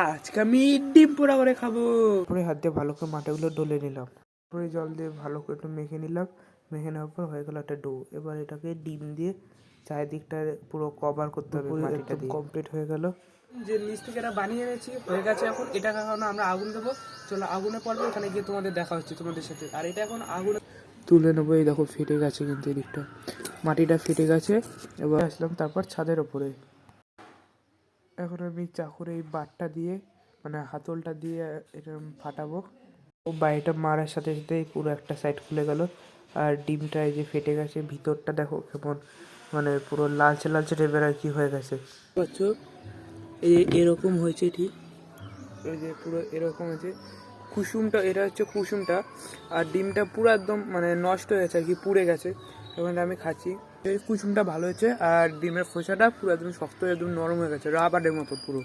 আজকে আমি ডিম পোড়া করে খাবো। পরে হাত দিয়ে ভালো করে মাটিগুলো ডলে নিলাম, পরে জল দিয়ে ভালো করে একটু মেখে নিলাম। মেখে নেওয়ার পর হয়ে গেল একটা ডো। এবার এটাকে ডিম দিয়ে চারিদিকটা পুরো কভার করতে হবে মাটিটা দিয়ে। কমপ্লিট হয়ে গেল। যে নিচ থেকে এটা বানিয়ে এনেছি হয়ে গেছে। এখন এটা এখন আমরা আগুন দেবো। চলো আগুনে পড়বে, ওখানে গিয়ে তোমাদের দেখা হচ্ছে তোমাদের সাথে। আর এটা এখন আগুনে তুলে নেবো। এই দেখো ফেটে গেছে, কিন্তু এদিকটা মাটিটা ফেটে গেছে। এবার আসলাম তারপর ছাদের ওপরে। এখন আমি চাকুর এই বাটটা দিয়ে মানে হাতলটা দিয়ে এটা ফাটাবো। ও বাইরেটা মারার সাথে সাথেই পুরো একটা সাইড খুলে গেল। আর ডিমটা এই যে ফেটে গেছে, ভিতরটা দেখো কেমন মানে পুরো লালচে লালচে টাইপের আর কি হয়ে গেছে। বুঝছো, এই এরকম হয়েছে ঠিক। এই যে পুরো এরকম হয়েছে কুসুমটা, এটা হচ্ছে কুসুমটা। আর ডিমটা পুরো একদম মানে নষ্ট হয়ে গেছে আর কি, পুড়ে গেছে। এখন আমি খাচ্ছি। এই কুসুমটা ভালো হয়েছে, আর ডিমের খোসাটা পুরো একদম শক্ত, একদম নরম হয়ে গেছে, রাবারের মতো পুরো।